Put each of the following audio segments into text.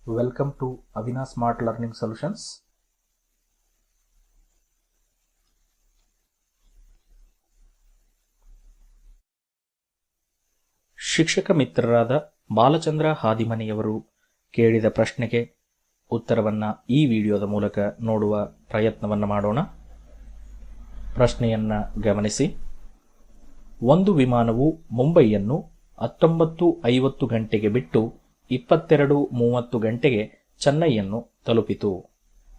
Welcome to Avina Smart Learning Solutions. ಶಿಕ್ಷಕ ಮಿತ್ರರಾದ ಬಾಲಚಂದ್ರ ಹಾದಿಮನಿಯವರು ಕೇಳಿದ ಪ್ರಶ್ನೆಗೆ ಉತ್ತರವನ್ನು ಈ ವಿಡಿಯೋದ ಮೂಲಕ ನೋಡುವ ಪ್ರಯತ್ನವನ್ನು ಮಾಡೋಣ. ಪ್ರಶ್ನೆಯನ್ನು ಗಮನಿಸಿ. ಒಂದು ವಿಮಾನವು ಮುಂಬೈಯನ್ನು 19:50 ಗಂಟೆಗೆ ಬಿಟ್ಟು 22:30 ಗಂಟೆಗೆ ಚೆನ್ನೈಯನ್ನು ತಲುಪಿತು.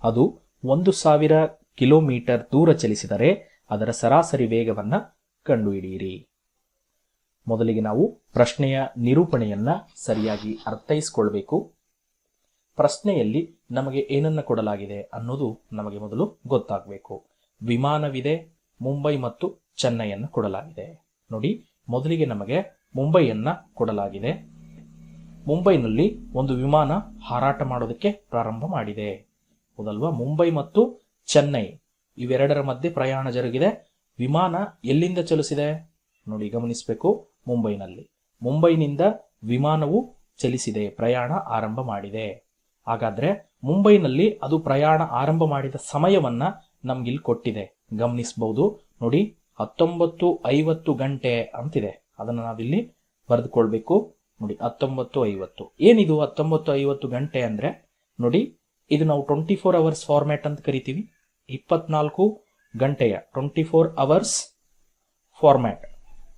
ಅದು 1000 ಕಿಲೋಮೀಟರ್ ದೂರ ಚಲಿಸಿದರೆ ಅದರ ಸರಾಸರಿ ವೇಗವನ್ನು ಕಂಡುಹಿಡಿಯಿರಿ. ಮೊದಲಿಗೆ ನಾವು ಪ್ರಶ್ನೆಯ ನಿರೂಪಣೆಯನ್ನ ಸರಿಯಾಗಿ ಅರ್ಥೈಸಿಕೊಳ್ಬೇಕು. ಪ್ರಶ್ನೆಯಲ್ಲಿ ನಮಗೆ ಏನನ್ನ ಕೊಡಲಾಗಿದೆ ಅನ್ನೋದು ನಮಗೆ ಮೊದಲು ಗೊತ್ತಾಗಬೇಕು. ವಿಮಾನವಿದೆ, ಮುಂಬೈ ಮತ್ತು ಚೆನ್ನೈಯನ್ನು ಕೊಡಲಾಗಿದೆ. ನೋಡಿ, ಮೊದಲಿಗೆ ನಮಗೆ ಮುಂಬೈಯನ್ನ ಕೊಡಲಾಗಿದೆ. ಮುಂಬೈನಲ್ಲಿ ಒಂದು ವಿಮಾನ ಹಾರಾಟ ಮಾಡೋದಕ್ಕೆ ಪ್ರಾರಂಭ ಮಾಡಿದೆ. ಹೌದಲ್ವಾ? ಮುಂಬೈ ಮತ್ತು ಚೆನ್ನೈ ಇವೆರಡರ ಮಧ್ಯೆ ಪ್ರಯಾಣ ಜರುಗಿದೆ. ವಿಮಾನ ಎಲ್ಲಿಂದ ಚಲಿಸಿದೆ ನೋಡಿ, ಗಮನಿಸಬೇಕು. ಮುಂಬೈನಿಂದ ವಿಮಾನವು ಚಲಿಸಿದೆ, ಪ್ರಯಾಣ ಆರಂಭ ಮಾಡಿದೆ. ಹಾಗಾದ್ರೆ ಮುಂಬೈನಲ್ಲಿ ಅದು ಪ್ರಯಾಣ ಆರಂಭ ಮಾಡಿದ ಸಮಯವನ್ನ ನಮ್ಗಿಲ್ಲಿ ಕೊಟ್ಟಿದೆ, ಗಮನಿಸಬಹುದು. ನೋಡಿ, 19:50 ಗಂಟೆ ಅಂತಿದೆ. ಅದನ್ನು ನಾವಿಲ್ಲಿ ಬರೆದುಕೊಳ್ಬೇಕು. ನೋಡಿ, 19:50. ಏನಿದು 19:50 ಗಂಟೆ ಅಂದ್ರೆ? ನೋಡಿ, ಇದು ನಾವು 24 ಅವರ್ಸ್ ಫಾರ್ಮ್ಯಾಟ್ ಅಂತ ಕರಿತೀವಿ. 24 ಗಂಟೆಯ 24 ಅವರ್ಸ್ ಫಾರ್ಮ್ಯಾಟ್.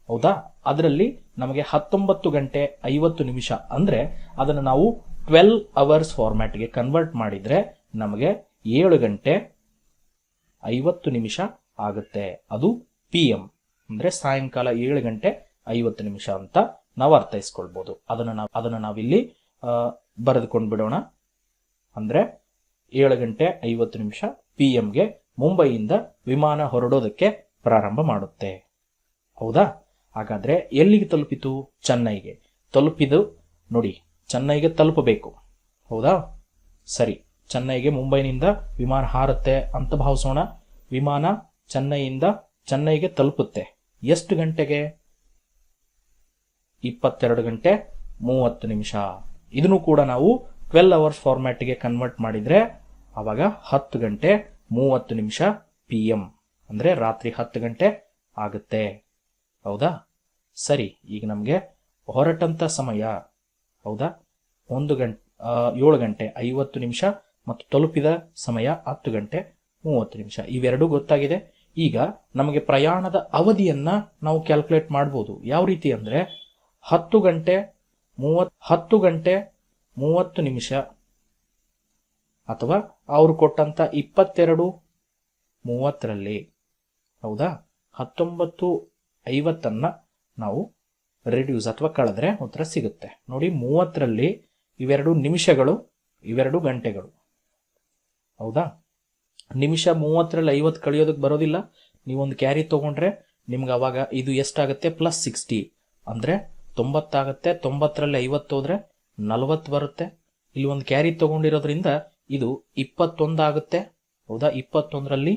ಹೌದಾ? ಅದರಲ್ಲಿ ನಮಗೆ 19 ಗಂಟೆ 50 ನಿಮಿಷ ಅಂದ್ರೆ ಅದನ್ನು ನಾವು 12 ಅವರ್ಸ್ ಫಾರ್ಮ್ಯಾಟ್ಗೆ ಕನ್ವರ್ಟ್ ಮಾಡಿದ್ರೆ ನಮಗೆ 7 ಗಂಟೆ 50 ನಿಮಿಷ ಆಗುತ್ತೆ. ಅದು PM ಅಂದ್ರೆ ಸಾಯಂಕಾಲ 7 ಗಂಟೆ 50 ನಿಮಿಷ ಅಂತ ನಾವು ಅರ್ಥೈಸ್ಕೊಳ್ಬಹುದು. ಅದನ್ನ ನಾವಿಲ್ಲಿ ಬರೆದುಕೊಂಡು ಬಿಡೋಣ. ಅಂದ್ರೆ 7 ಗಂಟೆ 50 ನಿಮಿಷ PMಗೆ ಮುಂಬೈಯಿಂದ ವಿಮಾನ ಹೊರಡೋದಕ್ಕೆ ಪ್ರಾರಂಭ ಮಾಡುತ್ತೆ. ಹೌದಾ? ಹಾಗಾದ್ರೆ ಎಲ್ಲಿಗೆ ತಲುಪಿತು? ಚೆನ್ನೈಗೆ ತಲುಪಿದು. ನೋಡಿ, ಚೆನ್ನೈಗೆ ತಲುಪಬೇಕು. ಹೌದಾ? ಸರಿ, ಚೆನ್ನೈಗೆ ಮುಂಬೈನಿಂದ ವಿಮಾನ ಹಾರುತ್ತೆ ಅಂತ ಭಾವಿಸೋಣ. ವಿಮಾನ ಚೆನ್ನೈಯಿಂದ ಚೆನ್ನೈಗೆ ತಲುಪುತ್ತೆ. ಎಷ್ಟು ಗಂಟೆಗೆ? 22 ಗಂಟೆ 30 ನಿಮಿಷ. ಇದನ್ನು ಕೂಡ ನಾವು 12 ಅವರ್ಸ್ ಫಾರ್ಮ್ಯಾಟ್ಗೆ ಕನ್ವರ್ಟ್ ಮಾಡಿದ್ರೆ ಅವಾಗ 10 ಗಂಟೆ 30 ನಿಮಿಷ PM ಅಂದ್ರೆ ರಾತ್ರಿ 10 ಗಂಟೆ ಆಗುತ್ತೆ. ಹೌದಾ? ಸರಿ, ಈಗ ನಮಗೆ ಹೊರಟಂತ ಸಮಯ ಹೌದಾ 7 ಗಂಟೆ 50 ನಿಮಿಷ ಮತ್ತು ತಲುಪಿದ ಸಮಯ 10 ಗಂಟೆ 30 ನಿಮಿಷ. ಇವೆರಡೂ ಗೊತ್ತಾಗಿದೆ. ಈಗ ನಮಗೆ ಪ್ರಯಾಣದ ಅವಧಿಯನ್ನ ನಾವು ಕ್ಯಾಲ್ಕುಲೇಟ್ ಮಾಡಬಹುದು. ಯಾವ ರೀತಿ ಅಂದ್ರೆ 10 ಗಂಟೆ 30 ನಿಮಿಷ ಅಥವಾ ಅವರು ಕೊಟ್ಟಂತ 22:30ರಲ್ಲಿ ಹೌದಾ 19:50 ನಾವು ರೆಡ್ಯೂಸ್ ಅಥವಾ ಕಳೆದ್ರೆ ಉತ್ತರ ಸಿಗುತ್ತೆ. ನೋಡಿ, 30ರಲ್ಲಿ ಇವೆರಡು ನಿಮಿಷಗಳು, ಇವೆರಡು ಗಂಟೆಗಳು. ಹೌದಾ? ನಿಮಿಷ 30ರಲ್ಲಿ 50 ಕಳೆಯೋದಕ್ಕೆ ಬರೋದಿಲ್ಲ. ನೀವೊಂದು ಕ್ಯಾರಿ ತಗೊಂಡ್ರೆ ನಿಮ್ಗೆ ಅವಾಗ ಇದು ಎಷ್ಟಾಗುತ್ತೆ? +60 ಅಂದ್ರೆ 90 ಆಗುತ್ತೆ. 90ರಲ್ಲಿ 50 ಹೋದ್ರೆ 40 ಬರುತ್ತೆ. ಇಲ್ಲಿ ಒಂದು ಕ್ಯಾರಿ ತಗೊಂಡಿರೋದ್ರಿಂದ ಇದು 21 ಆಗುತ್ತೆ. ಹೌದಾ? 21ರಲ್ಲಿ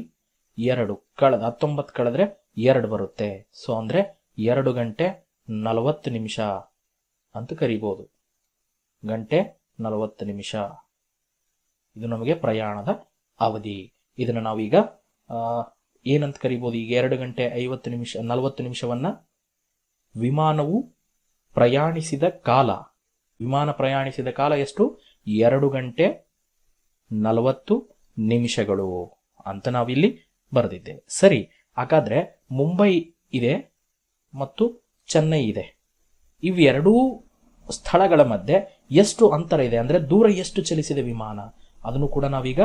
2 19 ಕಳೆದ್ರೆ 2 ಬರುತ್ತೆ. ಸೊ ಅಂದ್ರೆ 2 ಗಂಟೆ 40 ನಿಮಿಷ ಅಂತ ಕರಿಬಹುದು. ಗಂಟೆ 40 ನಿಮಿಷ ಇದು ನಮಗೆ ಪ್ರಯಾಣದ ಅವಧಿ. ಇದನ್ನ ನಾವೀಗ ಏನಂತ ಕರಿಬಹುದು? ಈಗ 2 ಗಂಟೆ 50 ನಿಮಿಷ 40 ನಿಮಿಷವನ್ನ ವಿಮಾನವು ಪ್ರಯಾಣಿಸಿದ ಕಾಲ. ವಿಮಾನ ಪ್ರಯಾಣಿಸಿದ ಕಾಲ ಎಷ್ಟು? 2 ಗಂಟೆ 40 ನಿಮಿಷಗಳು ಅಂತ ನಾವಿಲ್ಲಿ ಬರೆದಿದ್ದೇವೆ. ಸರಿ, ಹಾಗಾದ್ರೆ ಮುಂಬೈ ಇದೆ ಮತ್ತು ಚೆನ್ನೈ ಇದೆ. ಇವೆರಡೂ ಸ್ಥಳಗಳ ಮಧ್ಯೆ ಎಷ್ಟು ಅಂತರ ಇದೆ ಅಂದ್ರೆ ದೂರ ಎಷ್ಟು ಚಲಿಸಿದೆ ವಿಮಾನ, ಅದನ್ನು ಕೂಡ ನಾವೀಗ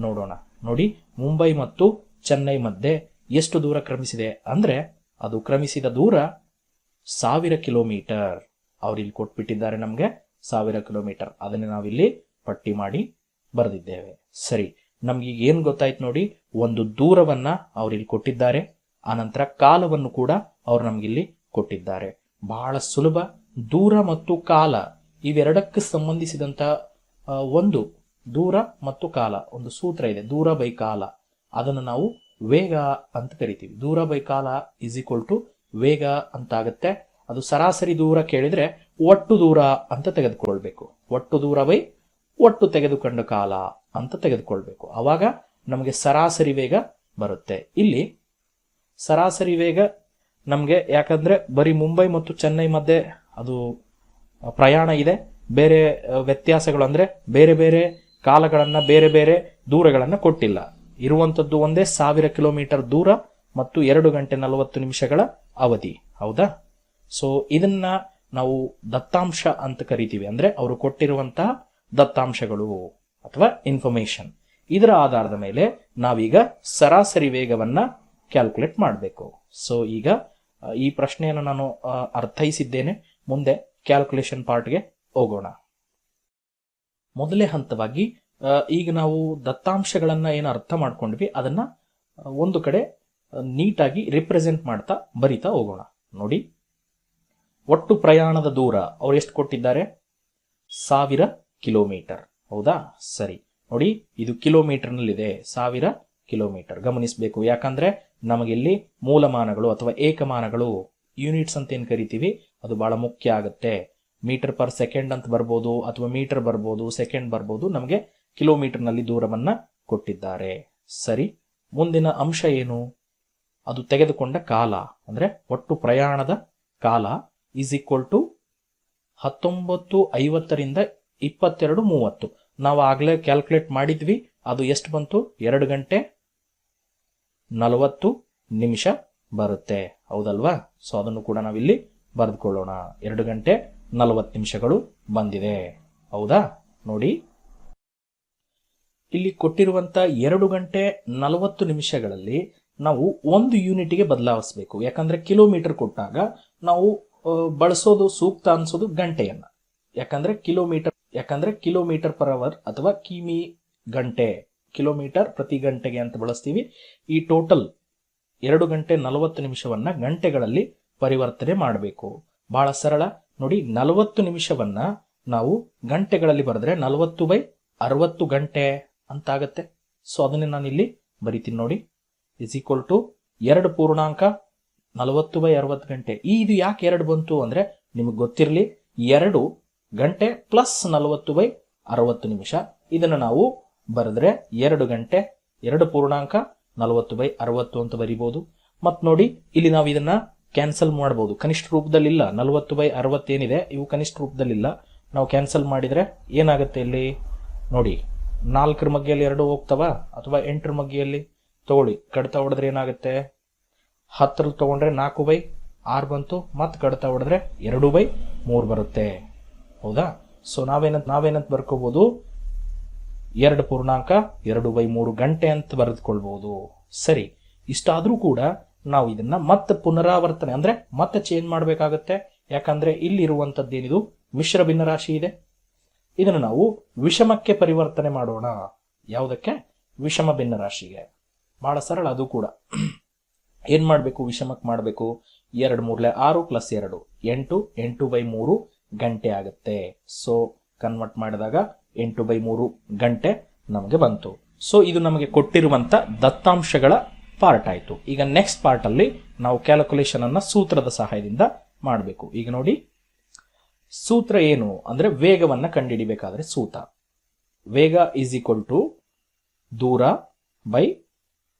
ನೋಡೋಣ. ನೋಡಿ, ಮುಂಬೈ ಮತ್ತು ಚೆನ್ನೈ ಮಧ್ಯೆ ಎಷ್ಟು ದೂರ ಕ್ರಮಿಸಿದೆ ಅಂದ್ರೆ ಅದು ಕ್ರಮಿಸಿದ ದೂರ 1000 ಕಿಲೋಮೀಟರ್. ಅವ್ರಿಲ್ಲಿ ಕೊಟ್ಬಿಟ್ಟಿದ್ದಾರೆ ನಮ್ಗೆ 1000 ಕಿಲೋಮೀಟರ್. ಅದನ್ನ ನಾವಿಲ್ಲಿ ಪಟ್ಟಿ ಮಾಡಿ ಬರೆದಿದ್ದೇವೆ. ಸರಿ, ನಮ್ಗೆ ಈಗ ಏನ್ ಗೊತ್ತಾಯ್ತು ನೋಡಿ, ಒಂದು ದೂರವನ್ನ ಅವ್ರಿಲ್ಲಿ ಕೊಟ್ಟಿದ್ದಾರೆ, ಆನಂತರ ಕಾಲವನ್ನು ಕೂಡ ಅವ್ರು ನಮ್ಗಿಲ್ಲಿ ಕೊಟ್ಟಿದ್ದಾರೆ. ಬಹಳ ಸುಲಭ. ದೂರ ಮತ್ತು ಕಾಲ ಇವೆರಡಕ್ಕೆ ಸಂಬಂಧಿಸಿದಂತ ಒಂದು ದೂರ ಮತ್ತು ಕಾಲ ಒಂದು ಸೂತ್ರ ಇದೆ, ದೂರ ಬೈ ಕಾಲ. ಅದನ್ನು ನಾವು ವೇಗ ಅಂತ ಕರಿತೀವಿ. ದೂರ ಬೈ ಕಾಲ = ವೇಗ ಅಂತ ಆಗುತ್ತೆ. ಅದು ಸರಾಸರಿ ದೂರ ಕೇಳಿದ್ರೆ ಒಟ್ಟು ದೂರ ಅಂತ ತೆಗೆದುಕೊಳ್ಬೇಕು. ಒಟ್ಟು ದೂರ ಬೈ ಒಟ್ಟು ತೆಗೆದುಕೊಂಡ ಕಾಲ ಅಂತ ತೆಗೆದುಕೊಳ್ಬೇಕು. ಆವಾಗ ನಮಗೆ ಸರಾಸರಿ ವೇಗ ಬರುತ್ತೆ. ಇಲ್ಲಿ ಸರಾಸರಿ ವೇಗ ನಮಗೆ, ಯಾಕಂದ್ರೆ ಬರೀ ಮುಂಬೈ ಮತ್ತು ಚೆನ್ನೈ ಮಧ್ಯೆ ಅದು ಪ್ರಯಾಣ ಇದೆ, ಬೇರೆ ವ್ಯತ್ಯಾಸಗಳು ಅಂದ್ರೆ ಬೇರೆ ಬೇರೆ ಕಾಲಗಳನ್ನ ಬೇರೆ ಬೇರೆ ದೂರಗಳನ್ನ ಕೊಟ್ಟಿಲ್ಲ. ಇರುವಂತದ್ದು ಒಂದೇ 1000 ಕಿಲೋಮೀಟರ್ ದೂರ ಮತ್ತು 2 ಗಂಟೆ 40 ನಿಮಿಷಗಳ ಅವಧಿ. ಹೌದಾ? ಸೊ ಇದನ್ನ ನಾವು ದತ್ತಾಂಶ ಅಂತ ಕರಿತೀವಿ. ಅಂದ್ರೆ ಅವರು ಕೊಟ್ಟಿರುವಂತಹ ದತ್ತಾಂಶಗಳು ಅಥವಾ ಇನ್ಫಾರ್ಮೇಶನ್. ಇದರ ಆಧಾರದ ಮೇಲೆ ನಾವೀಗ ಸರಾಸರಿ ವೇಗವನ್ನ ಕ್ಯಾಲ್ಕುಲೇಟ್ ಮಾಡಬೇಕು. ಸೊ ಈಗ ಈ ಪ್ರಶ್ನೆಯನ್ನು ನಾನು ಅರ್ಥೈಸಿದ್ದೇನೆ. ಮುಂದೆ ಕ್ಯಾಲ್ಕುಲೇಷನ್ ಪಾರ್ಟ್ಗೆ ಹೋಗೋಣ. ಮೊದಲೇ ಹಂತವಾಗಿ ಈಗ ನಾವು ದತ್ತಾಂಶಗಳನ್ನ ಏನು ಅರ್ಥ ಮಾಡ್ಕೊಂಡ್ವಿ ಅದನ್ನ ಒಂದು ಕಡೆ ನೀಟಾಗಿ ರಿಪ್ರೆಸೆಂಟ್ ಮಾಡ್ತಾ ಬರಿತಾ ಹೋಗೋಣ. ನೋಡಿ, ಒಟ್ಟು ಪ್ರಯಾಣದ ದೂರ ಅವ್ರು ಎಷ್ಟು ಕೊಟ್ಟಿದ್ದಾರೆ? 1000 ಕಿಲೋಮೀಟರ್. ಹೌದಾ? ಸರಿ, ನೋಡಿ ಇದು ಕಿಲೋಮೀಟರ್ನಲ್ಲಿದೆ, 1000 ಕಿಲೋಮೀಟರ್. ಗಮನಿಸಬೇಕು, ಯಾಕಂದ್ರೆ ನಮಗಿಲ್ಲಿ ಮೂಲಮಾನಗಳು ಅಥವಾ ಏಕಮಾನಗಳು, ಯೂನಿಟ್ಸ್ ಅಂತ ಏನ್ ಕರಿತೀವಿ, ಅದು ಬಹಳ ಮುಖ್ಯ ಆಗುತ್ತೆ. ಮೀಟರ್ ಪರ್ ಸೆಕೆಂಡ್ ಅಂತ ಬರ್ಬೋದು, ಅಥವಾ ಮೀಟರ್ ಬರ್ಬೋದು, ಸೆಕೆಂಡ್ ಬರ್ಬೋದು. ನಮಗೆ ಕಿಲೋಮೀಟರ್ನಲ್ಲಿ ದೂರವನ್ನ ಕೊಟ್ಟಿದ್ದಾರೆ. ಸರಿ, ಮುಂದಿನ ಅಂಶ ಏನು? ಅದು ತೆಗೆದುಕೊಂಡ ಕಾಲ, ಅಂದ್ರೆ ಒಟ್ಟು ಪ್ರಯಾಣದ ಕಾಲ ಈಸ್ ಈಕ್ವಲ್ ಟು 19:50 22:30. ನಾವು ಆಗ್ಲೇ ಕ್ಯಾಲ್ಕುಲೇಟ್ ಮಾಡಿದ್ವಿ, ಅದು ಎಷ್ಟು ಬಂತು? 2 ಗಂಟೆ 40 ನಿಮಿಷ ಬರುತ್ತೆ. ಹೌದಲ್ವಾ? ಸೊ ಅದನ್ನು ಕೂಡ ನಾವಿಲ್ಲಿ ಬರೆದುಕೊಳ್ಳೋಣ. 2 ಗಂಟೆ 40 ನಿಮಿಷಗಳು ಬಂದಿದೆ. ಹೌದಾ? ನೋಡಿ, ಇಲ್ಲಿ ಕೊಟ್ಟಿರುವಂತ 2 ಗಂಟೆ 40 ನಿಮಿಷಗಳಲ್ಲಿ ನಾವು ಒಂದು ಯೂನಿಟ್ಗೆ ಬದಲಾಯಿಸಬೇಕು. ಯಾಕಂದ್ರೆ ಕಿಲೋಮೀಟರ್ ಕೊಟ್ಟಾಗ ನಾವು ಬಳಸೋದು ಸೂಕ್ತ ಅನ್ಸೋದು ಗಂಟೆಯನ್ನ. ಯಾಕಂದ್ರೆ ಕಿಲೋಮೀಟರ್ ಪರ್ ಅವರ್ ಅಥವಾ ಕಿಮಿ ಗಂಟೆ, ಕಿಲೋಮೀಟರ್ ಪ್ರತಿ ಗಂಟೆಗೆ ಅಂತ ಬಳಸ್ತೀವಿ. ಈ ಟೋಟಲ್ 2 ಗಂಟೆ 40 ನಿಮಿಷವನ್ನ ಗಂಟೆಗಳಲ್ಲಿ ಪರಿವರ್ತನೆ ಮಾಡಬೇಕು. ಬಹಳ ಸರಳ. ನೋಡಿ, 40 ನಿಮಿಷವನ್ನ ನಾವು ಗಂಟೆಗಳಲ್ಲಿ ಬರೆದ್ರೆ 40/60 ಗಂಟೆ ಅಂತ ಆಗತ್ತೆ. ಸೊ ಅದನ್ನೇ ನಾನು ಇಲ್ಲಿ ಬರಿತೀನಿ ನೋಡಿ, ಇಸ್ ಈಕ್ವಲ್ ಟು 2.40/60 ಗಂಟೆ. ಇದು ಯಾಕೆ 2 ಬಂತು ಅಂದ್ರೆ ನಿಮಗೆ ಗೊತ್ತಿರಲಿ, 2 ಗಂಟೆ ಪ್ಲಸ್ 40/60 ನಿಮಿಷ. ಇದನ್ನು ನಾವು ಬರೆದ್ರೆ 2 ಗಂಟೆ 2.40/60 ಅಂತ ಬರಿಬಹುದು. ಮತ್ ನೋಡಿ, ಇಲ್ಲಿ ನಾವು ಇದನ್ನ ಕ್ಯಾನ್ಸಲ್ ಮಾಡಬಹುದು. ಕನಿಷ್ಠ ರೂಪದಲ್ಲಿಲ್ಲ, 40/60 ಏನಿದೆ ಇವು ಕನಿಷ್ಠ ರೂಪದಲ್ಲಿಲ್ಲ. ನಾವು ಕ್ಯಾನ್ಸಲ್ ಮಾಡಿದ್ರೆ ಏನಾಗುತ್ತೆ? ಇಲ್ಲಿ ನೋಡಿ, 4 ಮಗ್ಗೆಯಲ್ಲಿ 2 ಹೋಗ್ತವ, ಅಥವಾ 8 ಮಗ್ಗೆಯಲ್ಲಿ ತಗೊಳ್ಳಿ, ಕಡ್ತಾ ಹೊಡೆದ್ರೆ ಏನಾಗುತ್ತೆ? 10 ತಗೊಂಡ್ರೆ 4/6 ಬಂತು, ಮತ್ತೆ ಕಡ್ತಾ ಹೊಡೆದ್ರೆ 2/3 ಬರುತ್ತೆ. ಹೌದಾ? ಸೊ ನಾವೇನಂತ ಬರ್ಕೋಬಹುದು? 2.2/3 ಗಂಟೆ ಅಂತ ಬರೆದುಕೊಳ್ಬಹುದು. ಸರಿ, ಇಷ್ಟಾದ್ರೂ ಕೂಡ ನಾವು ಇದನ್ನ ಮತ್ತೆ ಪುನರಾವರ್ತನೆ ಅಂದ್ರೆ ಮತ್ತೆ ಚೇಂಜ್ ಮಾಡಬೇಕಾಗತ್ತೆ. ಯಾಕಂದ್ರೆ ಇಲ್ಲಿರುವಂತದ್ದೇನಿದು ಮಿಶ್ರ ಭಿನ್ನರಾಶಿ ಇದೆ. ಇದನ್ನು ನಾವು ವಿಷಮಕ್ಕೆ ಪರಿವರ್ತನೆ ಮಾಡೋಣ. ಯಾವುದಕ್ಕೆ? ವಿಷಮ ಭಿನ್ನರಾಶಿಗೆ. ಬಹಳ ಸರಳ ಅದು ಕೂಡ. ಏನ್ ಮಾಡ್ಬೇಕು? ವಿಷಮಕ್ಕೆ ಮಾಡಬೇಕು. 2 3 6 ಪ್ಲಸ್ 2 8 8/3 ಗಂಟೆ ಆಗುತ್ತೆ. ಸೊ ಕನ್ವರ್ಟ್ ಮಾಡಿದಾಗ 8/3 ಗಂಟೆ ನಮಗೆ ಬಂತು. ಸೊ ಇದು ನಮಗೆ ಕೊಟ್ಟಿರುವಂತ ದತ್ತಾಂಶಗಳ ಪಾರ್ಟ್ ಆಯ್ತು. ಈಗ ನೆಕ್ಸ್ಟ್ ಪಾರ್ಟ್ ಅಲ್ಲಿ ನಾವು ಕ್ಯಾಲ್ಕುಲೇಷನ್ ಅನ್ನ ಸೂತ್ರದ ಸಹಾಯದಿಂದ ಮಾಡಬೇಕು. ಈಗ ನೋಡಿ, ಸೂತ್ರ ಏನು ಅಂದ್ರೆ ವೇಗವನ್ನ ಕಂಡುಹಿಡಿಬೇಕಾದ್ರೆ ಸೂತ್ರ ವೇಗ ಈಸ್ ಈಕ್ವಲ್ ಟು ದೂರ ಬೈ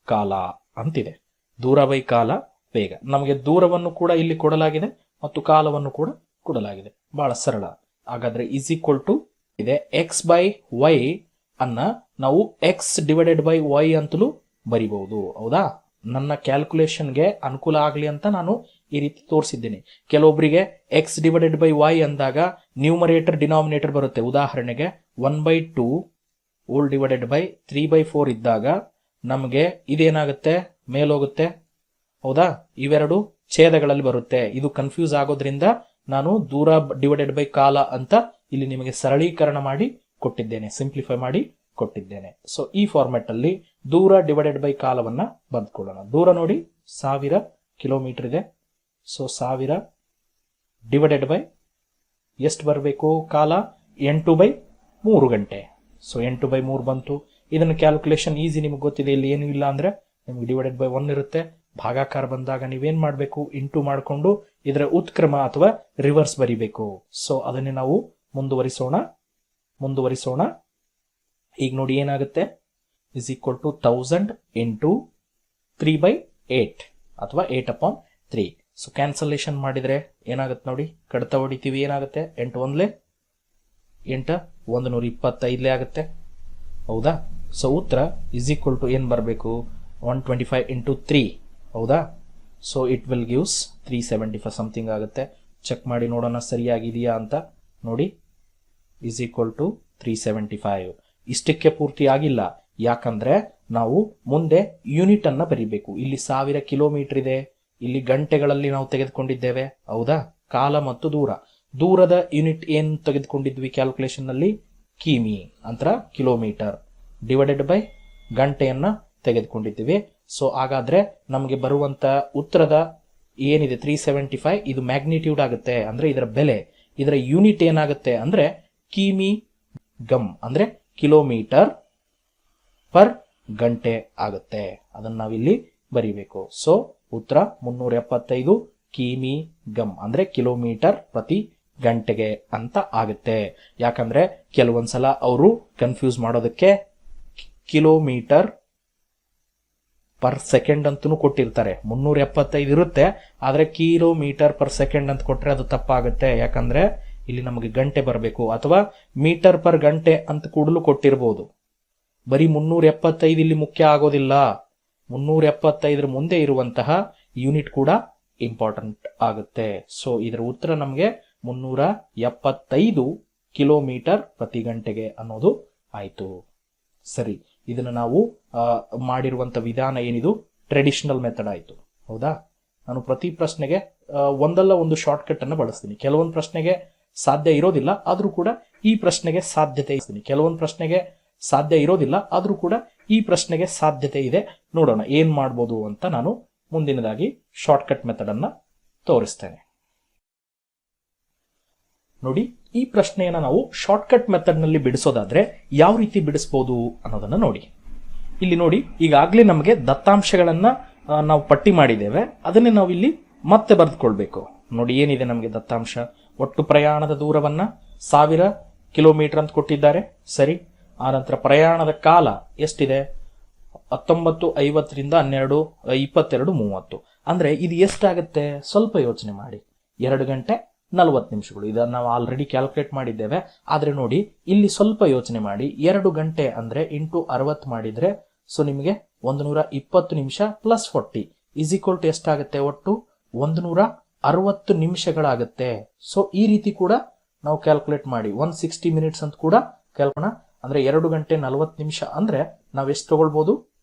ಕಾಲ ಅಂತಿದೆ. ದೂರ ಬೈ ಕಾಲ ವೇಗ. ನಮಗೆ ದೂರವನ್ನು ಕೂಡ ಇಲ್ಲಿ ಕೊಡಲಾಗಿದೆ ಮತ್ತು ಕಾಲವನ್ನು ಕೂಡ ಕೊಡಲಾಗಿದೆ. ಬಹಳ ಸರಳ. ಹಾಗಾದ್ರೆ ಈಸ್ ಈಕ್ವಲ್ ಟು ಇದೆ x/y ಅನ್ನ ನಾವು x/y ಅಂತಲೂ ಬರಿಬಹುದು. ಹೌದಾ? ನನ್ನ ಕ್ಯಾಲ್ಕುಲೇಷನ್ಗೆ ಅನುಕೂಲ ಆಗಲಿ ಅಂತ ನಾನು ಈ ರೀತಿ ತೋರಿಸಿದ್ದೀನಿ. ಕೆಲವೊಬ್ಬರಿಗೆ x/y ಅಂದಾಗ ನ್ಯೂಮರೇಟರ್ ಡಿನಾಮಿನೇಟರ್ ಬರುತ್ತೆ. ಉದಾಹರಣೆಗೆ 1/2 ಹೋಲ್ ಡಿವೈಡೆಡ್ ಬೈ 3/4 ಇದ್ದಾಗ ನಮಗೆ ಇದೇನಾಗುತ್ತೆ? ಮೇಲೋಗುತ್ತೆ. ಹೌದಾ? ಇವೆರಡು ಛೇದಗಳಲ್ಲಿ ಬರುತ್ತೆ. ಇದು ಕನ್ಫ್ಯೂಸ್ ಆಗೋದ್ರಿಂದ ನಾನು ದೂರ ಡಿವೈಡೆಡ್ ಬೈ ಕಾಲ ಅಂತ ಇಲ್ಲಿ ನಿಮಗೆ ಸರಳೀಕರಣ ಮಾಡಿ ಕೊಟ್ಟಿದ್ದೇನೆ, ಸಿಂಪ್ಲಿಫೈ ಮಾಡಿ ಕೊಟ್ಟಿದ್ದೇನೆ. ಸೊ ಈ ಫಾರ್ಮೆಟ್ ಅಲ್ಲಿ ದೂರ ಡಿವೈಡೆಡ್ ಬೈ ಕಾಲವನ್ನ ಬರೆದುಕೊಳ್ಳೋಣ. ದೂರ ನೋಡಿ 1000 ಕಿಲೋಮೀಟರ್ ಇದೆ. ಸೊ 1000 ಡಿವೈಡೆಡ್ ಬೈ ಎಷ್ಟು ಬರಬೇಕು? ಕಾಲ 8/3 ಗಂಟೆ. ಸೊ 8/3 ಬಂತು. ಇದನ್ನು ಕ್ಯಾಲ್ಕುಲೇಷನ್ ಈಸಿ, ನಿಮ್ಗೆ ಗೊತ್ತಿದೆ. ಇಲ್ಲಿ ಏನು ಇಲ್ಲ ಅಂದ್ರೆ ನಿಮ್ಗೆ ಡಿವೈಡೆಡ್ ಬೈ 1 ಇರುತ್ತೆ. ಭಾಗಾಕಾರ ಬಂದಾಗ ನೀವೇನ್ ಮಾಡಬೇಕು? ಇಂಟು ಮಾಡಿಕೊಂಡು ಇದರ ಉತ್ಕ್ರಮ ಅಥವಾ ರಿವರ್ಸ್ ಬರಿಬೇಕು. ಸೊ ಅದನ್ನೇ ನಾವು ಮುಂದುವರಿಸೋಣ. ಈಗ ನೋಡಿ ಏನಾಗುತ್ತೆ, ಇಸ್ ಈಕ್ವಲ್ ಟು 1000 ಇಂಟು 3/8 ಅಥವಾ 8/3. ಸೊ ಕ್ಯಾನ್ಸಲೇಷನ್ ಮಾಡಿದರೆ ಏನಾಗುತ್ತೆ ನೋಡಿ, ಕಡಿತ ಹೊಡಿತೀವಿ, ಏನಾಗುತ್ತೆ 8 1 8 125 ಆಗುತ್ತೆ. ಹೌದಾ? ಸೊ ಉತ್ತರ ಇಸ್ ಈಕ್ವಲ್ ಟು ಏನು ಬರಬೇಕು, 125 ಇಂಟು 3. ಹೌದಾ? So it will gives 375 something ಆಗುತ್ತೆ. ಚೆಕ್ ಮಾಡಿ ನೋಡೋಣ ಸರಿಯಾಗಿದೆಯಾ ಅಂತ. ನೋಡಿ, ಇಸ್ ಈಕ್ವಲ್ ಟು 375. ಇಷ್ಟಕ್ಕೆ ಪೂರ್ತಿ ಆಗಿಲ್ಲ, ಯಾಕಂದ್ರೆ ನಾವು ಮುಂದೆ ಯೂನಿಟ್ ಅನ್ನ ಬರಿಬೇಕು. ಇಲ್ಲಿ 1000 ಕಿಲೋಮೀಟರ್ ಇದೆ, ಇಲ್ಲಿ ಗಂಟೆಗಳಲ್ಲಿ ನಾವು ತೆಗೆದುಕೊಂಡಿದ್ದೇವೆ. ಹೌದಾ? ಕಾಲ ಮತ್ತು ದೂರದ ಯೂನಿಟ್ ಏನು ತೆಗೆದುಕೊಂಡಿದ್ವಿ ಕ್ಯಾಲ್ಕುಲೇಷನ್ ನಲ್ಲಿ, ಕಿಮಿ ಅಂತರ ಕಿಲೋಮೀಟರ್ ಡಿವೈಡೆಡ್ ಬೈ ಗಂಟೆಯನ್ನ ತೆಗೆದುಕೊಂಡಿದ್ದೀವಿ. ಸೊ ಹಾಗಾದ್ರೆ ನಮಗೆ ಬರುವಂತ ಉತ್ತರದ ಏನಿದೆ 375, ಇದು ಮ್ಯಾಗ್ನಿಟ್ಯೂಡ್ ಆಗುತ್ತೆ, ಅಂದ್ರೆ ಇದರ ಬೆಲೆ. ಇದರ ಯೂನಿಟ್ ಏನಾಗುತ್ತೆ ಅಂದ್ರೆ ಕಿಮಿ ಗಮ್, ಅಂದ್ರೆ ಕಿಲೋಮೀಟರ್ ಪರ್ ಗಂಟೆ ಆಗುತ್ತೆ. ಅದನ್ನ ನಾವಿಲ್ಲಿ ಬರಿಬೇಕು. ಸೊ ಉತ್ತರ 375 ಕಿಮಿ ಗಮ್ ಅಂದ್ರೆ ಕಿಲೋಮೀಟರ್ ಪ್ರತಿ ಗಂಟೆಗೆ ಅಂತ ಆಗುತ್ತೆ. ಯಾಕಂದ್ರೆ ಕೆಲವೊಂದ್ಸಲ ಅವರು ಕನ್ಫ್ಯೂಸ್ ಮಾಡೋದಕ್ಕೆ ಕಿಲೋಮೀಟರ್ ಪರ್ ಸೆಕೆಂಡ್ ಅಂತೂ ಕೊಟ್ಟಿರ್ತಾರೆ. 375 ಇರುತ್ತೆ, ಆದ್ರೆ ಕಿಲೋಮೀಟರ್ ಪರ್ ಸೆಕೆಂಡ್ ಅಂತ ಕೊಟ್ರೆ ಅದು ತಪ್ಪಾಗುತ್ತೆ. ಯಾಕಂದ್ರೆ ಇಲ್ಲಿ ನಮಗೆ ಗಂಟೆ ಬರಬೇಕು, ಅಥವಾ ಮೀಟರ್ ಪರ್ ಗಂಟೆ ಅಂತ ಕೂಡಲು ಕೊಟ್ಟಿರಬಹುದು. ಬರೀ 375 ಇಲ್ಲಿ ಮುಖ್ಯ ಆಗೋದಿಲ್ಲ. 375 ಮುಂದೆ ಇರುವಂತಹ ಯೂನಿಟ್ ಕೂಡ ಇಂಪಾರ್ಟೆಂಟ್ ಆಗುತ್ತೆ. ಸೊ ಇದರ ಉತ್ತರ ನಮಗೆ 375 ಕಿಲೋಮೀಟರ್ ಪ್ರತಿ ಗಂಟೆಗೆ ಅನ್ನೋದು ಆಯ್ತು. ಸರಿ, ಇದನ್ನ ನಾವು ಮಾಡಿರುವಂತ ವಿಧಾನ ಏನಿದು ಟ್ರೆಡಿಷನಲ್ ಮೆಥಡ್ ಆಯ್ತು. ಹೌದಾ? ನಾನು ಪ್ರತಿ ಪ್ರಶ್ನೆಗೆ ಒಂದಲ್ಲ ಒಂದು ಶಾರ್ಟ್ ಕಟ್ ಅನ್ನು ಬಳಸ್ತೀನಿ. ಕೆಲವೊಂದು ಪ್ರಶ್ನೆಗೆ ಸಾಧ್ಯ ಇರೋದಿಲ್ಲ, ಆದ್ರೂ ಕೂಡ ಈ ಪ್ರಶ್ನೆಗೆ ಸಾಧ್ಯತೆ ಇರ್ತೀನಿ. ಕೆಲವೊಂದು ಪ್ರಶ್ನೆಗೆ ಸಾಧ್ಯ ಇರೋದಿಲ್ಲ, ಆದ್ರೂ ಕೂಡ ಈ ಪ್ರಶ್ನೆಗೆ ಸಾಧ್ಯತೆ ಇದೆ. ನೋಡೋಣ ಏನ್ ಮಾಡ್ಬೋದು ಅಂತ ನಾನು ಮುಂದಿನದಾಗಿ ಶಾರ್ಟ್ ಕಟ್ ಮೆಥಡ್ ಅನ್ನ ತೋರಿಸ್ತೇನೆ. ನೋಡಿ, ಈ ಪ್ರಶ್ನೆಯನ್ನ ನಾವು ಶಾರ್ಟ್ ಕಟ್ ಮೆಥಡ್ ನಲ್ಲಿ ಬಿಡಿಸೋದಾದ್ರೆ ಯಾವ ರೀತಿ ಬಿಡಿಸಬಹುದು ಅನ್ನೋದನ್ನ ನೋಡಿ. ಇಲ್ಲಿ ನೋಡಿ, ಈಗಾಗಲೇ ನಮಗೆ ದತ್ತಾಂಶಗಳನ್ನ ನಾವು ಪಟ್ಟಿ ಮಾಡಿದ್ದೇವೆ, ಅದನ್ನೇ ನಾವು ಇಲ್ಲಿ ಮತ್ತೆ ಬರೆದುಕೊಳ್ಬೇಕು. ನೋಡಿ, ಏನಿದೆ ನಮಗೆ ದತ್ತಾಂಶ, ಒಟ್ಟು ಪ್ರಯಾಣದ ದೂರವನ್ನ 1000 ಕಿಲೋಮೀಟರ್ ಅಂತ ಕೊಟ್ಟಿದ್ದಾರೆ. ಸರಿ, ಆನಂತರ ಪ್ರಯಾಣದ ಕಾಲ ಎಷ್ಟಿದೆ, 19:50 12:22:30. ಅಂದ್ರೆ ಇದು ಎಷ್ಟಾಗುತ್ತೆ ಸ್ವಲ್ಪ ಯೋಚನೆ ಮಾಡಿ. 2 ಗಂಟೆ 40 ನಿಮಿಷಗಳು. ಇದನ್ನ ನಾವು ಆಲ್ರೆಡಿ ಕ್ಯಾಲ್ಕುಲೇಟ್ ಮಾಡಿದ್ದೇವೆ. ಆದ್ರೆ ನೋಡಿ, ಇಲ್ಲಿ ಸ್ವಲ್ಪ ಯೋಚನೆ ಮಾಡಿ. 2 ಗಂಟೆ ಅಂದ್ರೆ ಇಂಟು 60 ಮಾಡಿದ್ರೆ ಸೊ ನಿಮಗೆ 120 ನಿಮಿಷ ಪ್ಲಸ್ 40 ಇಸ್ ಈಕ್ವಲ್ ಟು ಎಷ್ಟಾಗುತ್ತೆ, ಒಟ್ಟು 160 ನಿಮಿಷಗಳಾಗುತ್ತೆ. ಸೊ ಈ ರೀತಿ ಕೂಡ ನಾವು ಕ್ಯಾಲ್ಕುಲೇಟ್ ಮಾಡಿ 160 ಮಿನಿಟ್ಸ್ ಅಂತ ಕೂಡ ಕ್ಯಾಲ್ಕುಲೇಟ್. ಅಂದ್ರೆ 2 ಗಂಟೆ 40 ನಿಮಿಷ ಅಂದ್ರೆ ನಾವು ಎಷ್ಟು ತಗೊಳ್ಬಹುದು,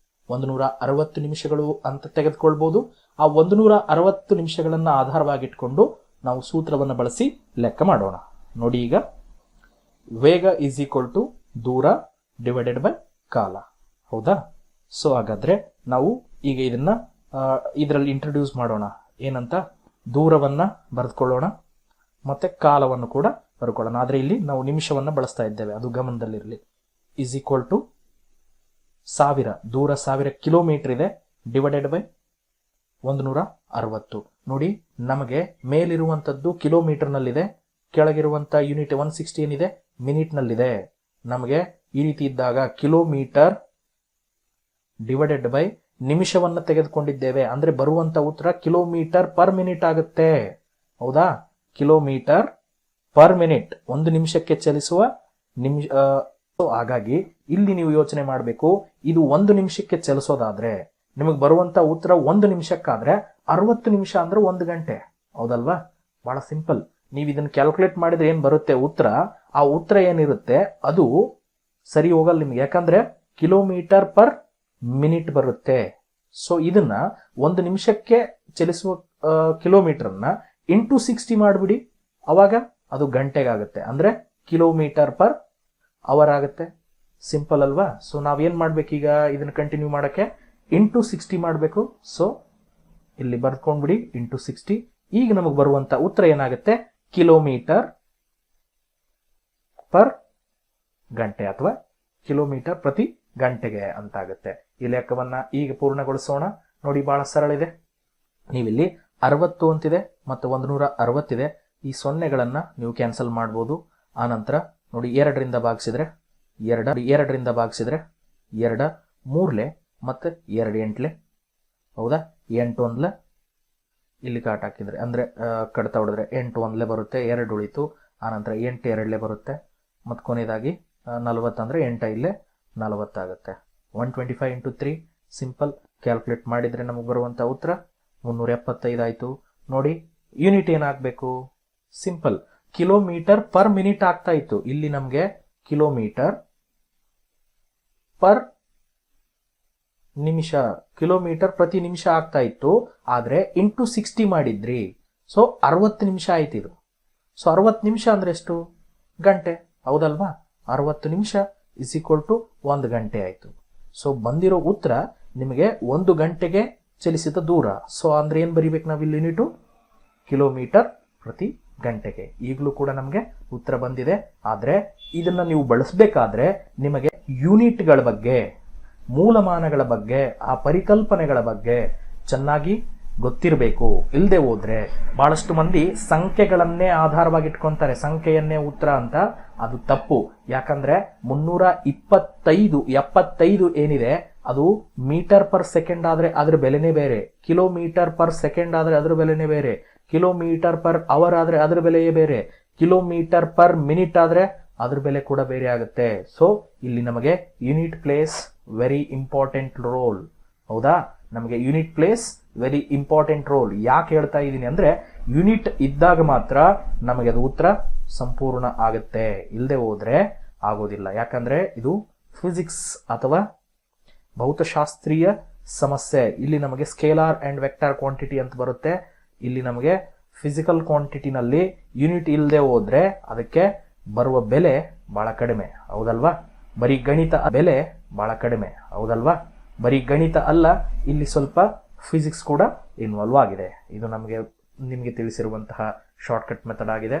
160 ನಿಮಿಷಗಳು ಅಂತ ತೆಗೆದುಕೊಳ್ಬಹುದು. ಆ 160 ನಿಮಿಷಗಳನ್ನ ಆಧಾರವಾಗಿಟ್ಕೊಂಡು ನಾವು ಸೂತ್ರವನ್ನು ಬಳಸಿ ಲೆಕ್ಕ ಮಾಡೋಣ. ನೋಡಿ, ಈಗ ವೇಗ ಇಸ್ ಈಕ್ವಲ್ ಟು ದೂರ ಡಿವೈಡೆಡ್ ಬೈ ಕಾಲ. ಹೌದಾ? ಸೊ ಹಾಗಾದ್ರೆ ನಾವು ಈಗ ಇದರಲ್ಲಿ ಇಂಟ್ರೊಡ್ಯೂಸ್ ಮಾಡೋಣ. ಏನಂತ, ದೂರವನ್ನ ಬರೆದುಕೊಳ್ಳೋಣ ಮತ್ತೆ ಕಾಲವನ್ನು ಕೂಡ ಬರ್ಕೊಳ್ಳೋಣ. ಆದ್ರೆ ಇಲ್ಲಿ ನಾವು ನಿಮಿಷವನ್ನ ಬಳಸ್ತಾ ಇದ್ದೇವೆ, ಅದು ಗಮನದಲ್ಲಿರಲಿ. ಇಸ್ ಈಕ್ವಲ್ ಟು 1000, ದೂರ 1000 ಕಿಲೋಮೀಟರ್ ಇದೆ, ಡಿವೈಡೆಡ್ ಬೈ 160. ನೋಡಿ, ನಮಗೆ ಮೇಲಿರುವಂತದ್ದು ಕಿಲೋಮೀಟರ್ ನಲ್ಲಿದೆ, ಕೆಳಗಿರುವಂತ ಯೂನಿಟ್ 160 ಏನಿದೆ ಮಿನಿಟ್ ನಲ್ಲಿದೆ. ನಮಗೆ ಈ ರೀತಿ ಇದ್ದಾಗ ಕಿಲೋಮೀಟರ್ ಡಿವೈಡೆಡ್ ಬೈ ನಿಮಿಷವನ್ನ ತೆಗೆದುಕೊಂಡಿದ್ದೇವೆ, ಅಂದ್ರೆ ಬರುವಂತ ಉತ್ತರ ಕಿಲೋಮೀಟರ್ ಪರ್ ಮಿನಿಟ್ ಆಗುತ್ತೆ. ಹೌದಾ? ಕಿಲೋಮೀಟರ್ ಪರ್ ಮಿನಿಟ್, 1 ನಿಮಿಷಕ್ಕೆ ಚಲಿಸುವ ನಿಮಿಷ. ಹಾಗಾಗಿ ಇಲ್ಲಿ ನೀವು ಯೋಚನೆ ಮಾಡಬೇಕು, ಇದು 1 ನಿಮಿಷಕ್ಕೆ ಚಲಿಸೋದಾದ್ರೆ ನಿಮಗೆ ಬರುವಂತ ಉತ್ತರ 1 ನಿಮಿಷಕ್ಕಾದ್ರೆ 60 ನಿಮಿಷ ಅಂದ್ರೆ 1 ಗಂಟೆ. ಹೌದಲ್ವಾ? ಬಹಳ ಸಿಂಪಲ್. ನೀವು ಇದನ್ನ ಕ್ಯಾಲ್ಕುಲೇಟ್ ಮಾಡಿದ್ರೆ ಏನ್ ಬರುತ್ತೆ ಉತ್ತರ, ಆ ಉತ್ತರ ಏನಿರುತ್ತೆ ಅದು ಸರಿ ಹೋಗಲ್ಲ ನಿಮ್ಗೆ, ಯಾಕಂದ್ರೆ ಕಿಲೋಮೀಟರ್ ಪರ್ ಮಿನಿಟ್ ಬರುತ್ತೆ. ಸೊ ಇದನ್ನ 1 ನಿಮಿಷಕ್ಕೆ ಚಲಿಸುವ ಕಿಲೋಮೀಟರ್ನ ಇಂಟು 60 ಮಾಡಿಬಿಡಿ, ಅವಾಗ ಅದು ಗಂಟೆಗಾಗುತ್ತೆ, ಅಂದ್ರೆ ಕಿಲೋಮೀಟರ್ ಪರ್ ಅವರ್ ಆಗುತ್ತೆ. ಸಿಂಪಲ್ ಅಲ್ವಾ? ಸೊ ನಾವೇನ್ ಮಾಡ್ಬೇಕೀಗ ಇದನ್ನ ಕಂಟಿನ್ಯೂ ಮಾಡಕ್ಕೆ ಇಂಟು 60 ಮಾಡಬೇಕು. ಸೊ ಇಲ್ಲಿ ಬರ್ಕೊಂಡ್ಬಿಡಿ ಇಂಟು 60. ಈಗ ನಮಗೆ ಬರುವಂತ ಉತ್ತರ ಏನಾಗುತ್ತೆ, ಕಿಲೋಮೀಟರ್ ಪರ್ ಗಂಟೆ ಅಥವಾ ಕಿಲೋಮೀಟರ್ ಪ್ರತಿ ಗಂಟೆಗೆ ಅಂತ ಆಗುತ್ತೆ. ಈ ಲೆಕ್ಕವನ್ನ ಈಗ ಪೂರ್ಣಗೊಳಿಸೋಣ. ನೋಡಿ, ಬಹಳ ಸರಳ ಇದೆ. ನೀವಿಲ್ಲಿ 60 ಅಂತಿದೆ ಮತ್ತು 160 ಇದೆ. ಈ ಸೊನ್ನೆಗಳನ್ನ ನೀವು ಕ್ಯಾನ್ಸಲ್ ಮಾಡಬಹುದು. ಆನಂತರ ನೋಡಿ, 2ರಿಂದ ಭಾಗಿಸಿದ್ರೆ ಎರಡರಿಂದ ಭಾಗಿಸಿದ್ರೆ 2 3 ಮತ್ತು 2 8 ಹೌದಾ, 8 1 ಇಲ್ಲಿ ಕಾಟ್ ಹಾಕಿದ್ರೆ ಅಂದರೆ ಕಡ್ತಾ ಹೊಡೆದ್ರೆ 8 1 ಬರುತ್ತೆ, 2 ಉಳಿತು. ಆನಂತರ 8 2 ಬರುತ್ತೆ ಮತ್ತು ಕೊನೆಯದಾಗಿ 40 ಅಂದರೆ 8 ಇಲ್ಲೇ 40 ಆಗುತ್ತೆ. 125 ಇಂಟು 3 ಸಿಂಪಲ್ ಕ್ಯಾಲ್ಕುಲೇಟ್ ಮಾಡಿದರೆ ನಮಗೆ ಬರುವಂಥ ಉತ್ತರ 375 ಆಯಿತು. ನೋಡಿ ಯೂನಿಟ್ ಏನಾಗಬೇಕು, ಸಿಂಪಲ್ ಕಿಲೋಮೀಟರ್ ಪರ್ ಮಿನಿಟ್ ಆಗ್ತಾ ಇತ್ತು. ಇಲ್ಲಿ ನಮಗೆ ಕಿಲೋಮೀಟರ್ ಪರ್ ನಿಮಿಷ, ಕಿಲೋಮೀಟರ್ ಪ್ರತಿ ನಿಮಿಷ ಆಗ್ತಾ ಇತ್ತು. ಆದರೆ ಇಂಟು 60 ಮಾಡಿದ್ರಿ, ಸೊ 60 ನಿಮಿಷ ಆಯ್ತು ಇದು. ಸೊ 60 ನಿಮಿಷ ಅಂದ್ರೆ ಎಷ್ಟು, ಗಂಟೆ, ಹೌದಲ್ವಾ? 60 ನಿಮಿಷ ಇಸ್ ಈಕ್ವಲ್ ಟು 1 ಗಂಟೆ ಆಯಿತು. ಸೊ ಬಂದಿರೋ ಉತ್ತರ ನಿಮಗೆ 1 ಗಂಟೆಗೆ ಚಲಿಸಿದ ದೂರ. ಸೊ ಅಂದ್ರೆ ಏನು ಬರಿಬೇಕು ನಾವು ಇಲ್ಲಿ ಯೂನಿಟು, ಕಿಲೋಮೀಟರ್ ಪ್ರತಿ ಗಂಟೆಗೆ. ಈಗಲೂ ಕೂಡ ನಮಗೆ ಉತ್ತರ ಬಂದಿದೆ. ಆದರೆ ಇದನ್ನ ನೀವು ಬಳಸಬೇಕಾದ್ರೆ ನಿಮಗೆ ಯೂನಿಟ್ಗಳ ಬಗ್ಗೆ, ಮೂಲಮಾನಗಳ ಬಗ್ಗೆ, ಆ ಪರಿಕಲ್ಪನೆಗಳ ಬಗ್ಗೆ ಚೆನ್ನಾಗಿ ಗೊತ್ತಿರಬೇಕು. ಇಲ್ಲದೆ ಹೋದ್ರೆ ಬಹಳಷ್ಟು ಮಂದಿ ಸಂಖ್ಯೆಗಳನ್ನೇ ಆಧಾರವಾಗಿ ಇಟ್ಕೊಂತಾರೆ, ಸಂಖ್ಯೆಯನ್ನೇ ಉತ್ತರ ಅಂತ. ಅದು ತಪ್ಪು. ಯಾಕಂದ್ರೆ 325 ಏನಿದೆ ಅದು ಮೀಟರ್ ಪರ್ ಸೆಕೆಂಡ್ ಆದ್ರೆ ಅದ್ರ ಬೆಲೆನೇ ಬೇರೆ, ಕಿಲೋಮೀಟರ್ ಪರ್ ಸೆಕೆಂಡ್ ಆದ್ರೆ ಅದ್ರ ಬೆಲೆನೇ ಬೇರೆ, ಕಿಲೋಮೀಟರ್ ಪರ್ ಅವರ್ ಆದ್ರೆ ಅದ್ರ ಬೆಲೆಯೇ ಬೇರೆ, ಕಿಲೋಮೀಟರ್ ಪರ್ ಮಿನಿಟ್ ಆದ್ರೆ ಅದ್ರ ಬೆಲೆ ಕೂಡ ಬೇರೆ ಆಗುತ್ತೆ. ಸೊ ಇಲ್ಲಿ ನಮಗೆ unit place very important role. ಹೌದಾ, ನಮಗೆ unit place very important role. ಯಾಕೆ ಹೇಳ್ತಾ ಇದ್ದೀನಿ ಅಂದ್ರೆ ಯೂನಿಟ್ ಇದ್ದಾಗ ಮಾತ್ರ ನಮಗೆ ಅದು ಉತ್ತರ ಸಂಪೂರ್ಣ ಆಗುತ್ತೆ, ಇಲ್ಲದೆ ಹೋದ್ರೆ ಆಗೋದಿಲ್ಲ. ಯಾಕಂದ್ರೆ ಇದು ಫಿಸಿಕ್ಸ್ ಅಥವಾ ಭೌತಶಾಸ್ತ್ರೀಯ ಸಮಸ್ಯೆ. ಇಲ್ಲಿ ನಮಗೆ ಸ್ಕೇಲಾರ್ ಅಂಡ್ ವೆಕ್ಟರ್ ಕ್ವಾಂಟಿಟಿ ಅಂತ ಬರುತ್ತೆ. ಇಲ್ಲಿ ನಮಗೆ ಫಿಸಿಕಲ್ ಕ್ವಾಂಟಿಟಿನಲ್ಲಿ ಯೂನಿಟ್ ಇಲ್ಲದೆ ಹೋದ್ರೆ ಅದಕ್ಕೆ ಬರುವ ಬೆಲೆ ಬಹಳ ಕಡಿಮೆ, ಹೌದಲ್ವಾ? ಬರೀ ಗಣಿತ ಬೆಲೆ ಬಹಳ ಕಡಿಮೆ, ಹೌದಲ್ವಾ? ಬರೀ ಗಣಿತ ಅಲ್ಲ, ಇಲ್ಲಿ ಸ್ವಲ್ಪ ಫಿಸಿಕ್ಸ್ ಕೂಡ ಇನ್ವಾಲ್ವ್ ಆಗಿದೆ. ಇದು ನಿಮಗೆ ತಿಳಿಸಿರುವಂತಹ ಶಾರ್ಟ್ಕಟ್ ಮೆಥಡ್ ಆಗಿದೆ.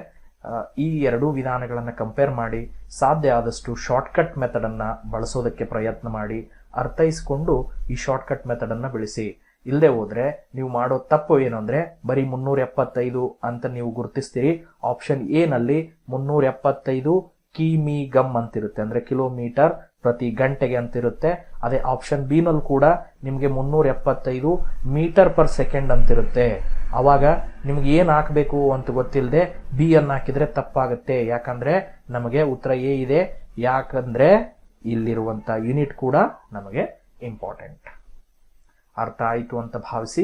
ಈ ಎರಡೂ ವಿಧಾನಗಳನ್ನು ಕಂಪೇರ್ ಮಾಡಿ ಸಾಧ್ಯ ಆದಷ್ಟು ಶಾರ್ಟ್ಕಟ್ ಮೆಥಡ್ ಅನ್ನ ಬಳಸೋದಕ್ಕೆ ಪ್ರಯತ್ನ ಮಾಡಿ, ಅರ್ಥೈಸಿಕೊಂಡು ಈ ಶಾರ್ಟ್ಕಟ್ ಮೆಥಡ್ ಅನ್ನ ಬೆಳೆಸಿ. ಇಲ್ಲದೆ ಹೋದ್ರೆ ನೀವು ಮಾಡೋ ತಪ್ಪು ಏನು ಅಂದ್ರೆ ಬರೀ 375 ಅಂತ ನೀವು ಗುರುತಿಸ್ತೀರಿ. ಆಪ್ಷನ್ ಎ ನಲ್ಲಿ 375 ಕಿಮಿ ಗಮ್ ಅಂತಿರುತ್ತೆ, ಅಂದ್ರೆ ಕಿಲೋಮೀಟರ್ ಪ್ರತಿ ಗಂಟೆಗೆ ಅಂತಿರುತ್ತೆ. ಅದೇ ಆಪ್ಷನ್ ಬಿ ನಲ್ಲಿ ಕೂಡ ನಿಮಗೆ 375 ಮೀಟರ್ ಪರ್ ಸೆಕೆಂಡ್ ಅಂತಿರುತ್ತೆ. ಅವಾಗ ನಿಮ್ಗೆ ಏನ್ ಹಾಕಬೇಕು ಅಂತ ಗೊತ್ತಿಲ್ಲದೆ ಬಿ ಅನ್ನು ಹಾಕಿದ್ರೆ ತಪ್ಪಾಗುತ್ತೆ. ಯಾಕಂದ್ರೆ ನಮಗೆ ಉತ್ತರ ಎ ಇದೆ, ಯಾಕಂದ್ರೆ ಇಲ್ಲಿರುವಂತ ಯೂನಿಟ್ ಕೂಡ ನಮಗೆ ಇಂಪಾರ್ಟೆಂಟ್. ಅರ್ಥ ಆಯಿತು ಅಂತ ಭಾವಿಸಿ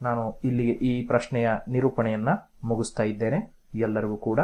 ನಾನು ಇಲ್ಲಿಗೆ ಈ ಪ್ರಶ್ನೆಯ ನಿರೂಪಣೆಯನ್ನ ಮುಗಿಸ್ತಾ ಇದ್ದೇನೆ. ಎಲ್ಲರಿಗೂ ಕೂಡ